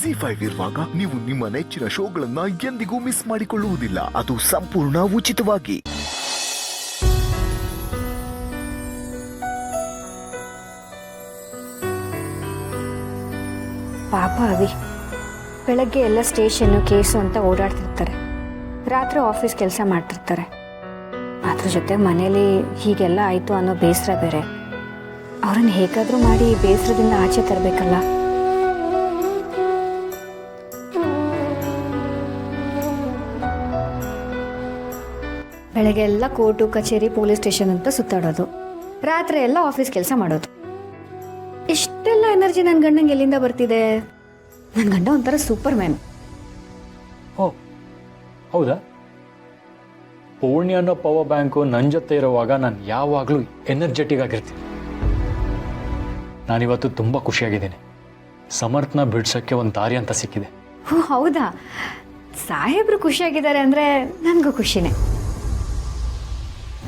ZEE5 ಇರುವಾಗ ನೀವು ನಿಮ್ಮ ನೆಚ್ಚಿನ ಶೋಗಳನ್ನ ಎಂದಿಗೂ ಮಿಸ್ ಮಾಡಿಕೊಳ್ಳುವುದಿಲ್ಲ. ಅದು ಸಂಪೂರ್ಣ ಉಚಿತವಾಗಿ. ಪಾಪ ಅವಿ ಬೆಳಗ್ಗೆ ಎಲ್ಲ ಸ್ಟೇಷನ್ನು ಕೇಸು ಅಂತ ಓಡಾಡ್ತಿರ್ತಾರೆ, ರಾತ್ರಿ ಆಫೀಸ್ ಕೆಲಸ ಮಾಡ್ತಿರ್ತಾರೆ. ಅದ್ರ ಜೊತೆ ಮನೇಲಿ ಹೀಗೆಲ್ಲ ಆಯಿತು ಅನ್ನೋ ಬೇಸರ ಬೇರೆ. ಅವ್ರನ್ನ ಹೇಗಾದರೂ ಮಾಡಿ ಬೇಸರದಿಂದ ಆಚೆ ತರಬೇಕಲ್ಲ. ಬೆಳಗ್ಗೆ ಎಲ್ಲ ಕೋರ್ಟು ಕಚೇರಿ ಪೊಲೀಸ್ ಸ್ಟೇಷನ್ ಅಂತ ಸುತ್ತಾಡೋದು, ರಾತ್ರಿ ಎಲ್ಲ ಆಫೀಸ್ ಕೆಲಸ ಮಾಡೋದು. ಇಷ್ಟೆಲ್ಲ ಎನರ್ಜಿ ನನ್ನ ಗಂಡಂಗೆ ಎಲ್ಲಿಂದ ಬರ್ತಿದೆ? ನನ್ನ ಗಂಡ ಒಂಥರ ಸೂಪರ್ ಮ್ಯಾನ್. ಓ ಹೌದಾ? ಪೂರ್ಣಿ ಅನ್ನೋ ಪವರ್ ಬ್ಯಾಂಕು ನನ್ನ ಜೊತೆ ಇರುವಾಗ ನಾನು ಯಾವಾಗಲೂ ಎನರ್ಜೆಟಿಕ್ ಆಗಿರ್ತೀನಿ. ನಾನಿವತ್ತು ತುಂಬ ಖುಷಿಯಾಗಿದ್ದೀನಿ. ಸಮರ್ಥನ ಬಿಡ್ಸೋಕ್ಕೆ ಒಂದು ದಾರಿ ಅಂತ ಸಿಕ್ಕಿದೆ. ಓ ಹೌದಾ? ಸಾಹೇಬ್ರು ಖುಷಿಯಾಗಿದ್ದಾರೆ ಅಂದರೆ ನನಗೂ ಖುಷಿನೇ.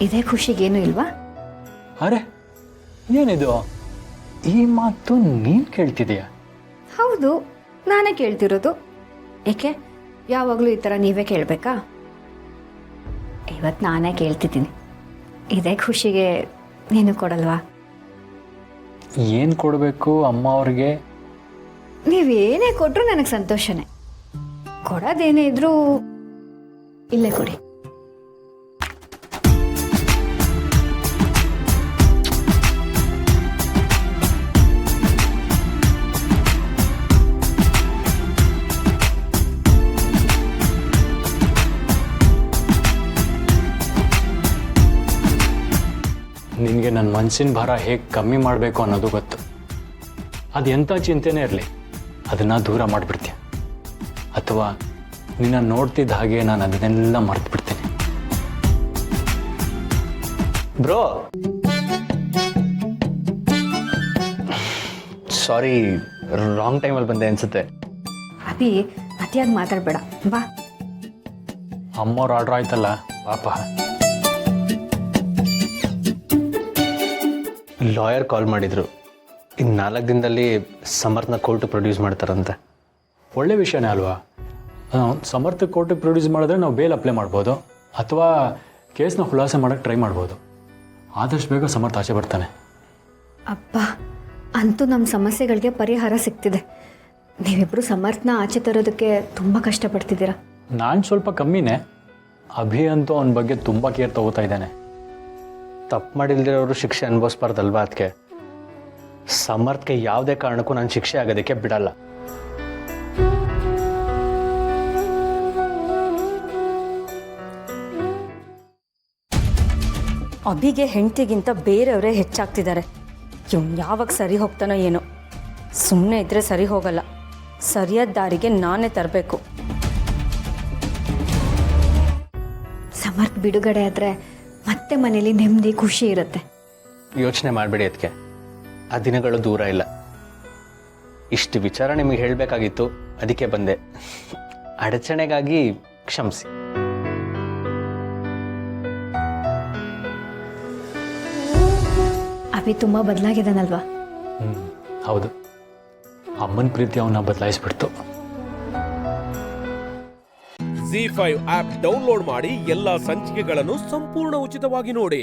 ಇದೇ ಖುಷಿಗೇನು ಇಲ್ವಾ? ಅರೆ ಏನಿದು ಈ ಮಾತು ನೀನು ಕೇಳ್ತಿದೀಯಾ? ಹೌದು, ನಾನೇ ಕೇಳ್ತಿರೋದು. ಏಕೆ ಯಾವಾಗಲೂ ಈ ಥರ ನೀವೇ ಕೇಳಬೇಕಾ? ಇವತ್ತು ನಾನೇ ಕೇಳ್ತಿದ್ದೀನಿ. ಇದೇ ಖುಷಿಗೆ ನೀನು ಕೊಡಲ್ವಾ? ಏನು ಕೊಡಬೇಕು ಅಮ್ಮ ಅವ್ರಿಗೆ? ನೀವೇನೇ ಕೊಟ್ಟರು ನನಗೆ ಸಂತೋಷನೇ. ಕೊಡೋದೇನೇ ಇದ್ರೂ ಇಲ್ಲೇ ಕೊಡಿ. ನಿನಗೆ ನನ್ನ ಮನಸ್ಸಿನ ಭಾರ ಹೇಗೆ ಕಮ್ಮಿ ಮಾಡಬೇಕು ಅನ್ನೋದು ಗೊತ್ತು. ಅದು ಎಂಥ ಚಿಂತೆನೇ ಇರಲಿ ಅದನ್ನು ದೂರ ಮಾಡಿಬಿಡ್ತೀಯ, ಅಥವಾ ನಿನ್ನ ನೋಡ್ತಿದ್ದ ಹಾಗೆ ನಾನು ಅದನ್ನೆಲ್ಲ ಮರ್ತು ಬಿಡ್ತೀನಿ. ಬ್ರೋ ಸಾರಿ, ರಾಂಗ್ ಟೈಮಲ್ಲಿ ಬಂದೆ ಅನ್ಸುತ್ತೆ. ಅಭಿ ಅತಿಯಾಗಿ ಮಾತಾಡಬೇಡ ಬಾ. ಅಮ್ಮವ್ರು ಆರ್ಡ್ರ್ ಆಯ್ತಲ್ಲ ಪಾಪ. ಲಾಯರ್ ಕಾಲ್ ಮಾಡಿದ್ರು, ಇನ್ನು 4 ದಿನದಲ್ಲಿ ಸಮರ್ಥನ ಕೋರ್ಟ್ ಪ್ರೊಡ್ಯೂಸ್ ಮಾಡ್ತಾರಂತೆ. ಒಳ್ಳೆ ವಿಷಯನೇ ಅಲ್ವಾ? ಸಮರ್ಥ ಕೋರ್ಟಿಗೆ ಪ್ರೊಡ್ಯೂಸ್ ಮಾಡಿದ್ರೆ ನಾವು ಬೇಲ್ ಅಪ್ಲೈ ಮಾಡ್ಬೋದು, ಅಥವಾ ಕೇಸ್ನ ಖುಲಾಸೆ ಮಾಡೋಕ್ಕೆ ಟ್ರೈ ಮಾಡ್ಬೋದು. ಆದಷ್ಟು ಬೇಗ ಸಮರ್ಥ ಆಚೆ ಬರ್ತಾನೆ. ಅಪ್ಪ, ಅಂತೂ ನಮ್ಮ ಸಮಸ್ಯೆಗಳಿಗೆ ಪರಿಹಾರ ಸಿಗ್ತಿದೆ. ನೀವಿಬ್ಬರು ಸಮರ್ಥನ ಆಚೆ ತರೋದಕ್ಕೆ ತುಂಬ ಕಷ್ಟಪಡ್ತಿದ್ದೀರಾ. ನಾನು ಸ್ವಲ್ಪ ಕಮ್ಮಿನೇ. ಅಭಿ ಅಂತೂ ಅವನ ಬಗ್ಗೆ ತುಂಬ ಕೇರ್ ತಗೋತಾ ಇದ್ದಾನೆ. ತಪ್ಪು ಮಾಡಿಲ್ದಿರೋರು ಶಿಕ್ಷೆ ಅನುಭವಿಸ್ಬಾರ್ದಲ್ವಾ? ಅದಕ್ಕೆ ಸಮರ್ಥ್ಗೆ ಯಾವುದೇ ಕಾರಣಕ್ಕೂ ನಾನು ಶಿಕ್ಷೆ ಆಗೋದಕ್ಕೆ ಬಿಡಲ್ಲ. ಅಭಿಗೆ ಹೆಂಡತಿಗಿಂತ ಬೇರೆಯವರೇ ಹೆಚ್ಚಾಗ್ತಿದ್ದಾರೆ. ಇವನು ಯಾವಾಗ ಸರಿ ಹೋಗ್ತಾನೋ ಏನೋ. ಸುಮ್ಮನೆ ಇದ್ದರೆ ಸರಿ ಹೋಗಲ್ಲ. ಸರಿಯಾದ ದಾರಿಗೆ ನಾನೇ ತರಬೇಕು. ಸಮರ್ಥ ಬಿಡುಗಡೆ ಆದರೆ ಮತ್ತೆ ಮನೇಲಿ ನೆಮ್ಮದಿ ಖುಷಿ ಇರುತ್ತೆ. ಯೋಚನೆ ಮಾಡಬೇಡಿ, ಅದಕ್ಕೆ ಆ ದಿನಗಳು ದೂರ ಇಲ್ಲ. ಇಷ್ಟು ವಿಚಾರ ನಿಮಗೆ ಹೇಳಬೇಕಾಗಿತ್ತು, ಅದಕ್ಕೆ ಬಂದೆ. ಅಡಚಣೆಗಾಗಿ ಕ್ಷಮಿಸಿ. ಅಭಿ ತುಂಬ ಬದಲಾಗಿದ್ದಾನಲ್ವಾ? ಹೌದು, ಅಮ್ಮನ ಪ್ರೀತಿ ಅವನ್ನ ಬದಲಾಯಿಸ್ಬಿಡ್ತು. ZEE5 ಆಪ್ ಡೌನ್ಲೋಡ್ ಮಾಡಿ ಎಲ್ಲಾ ಸಂಚಿಕೆಗಳನ್ನು ಸಂಪೂರ್ಣ ಉಚಿತವಾಗಿ ನೋಡಿ.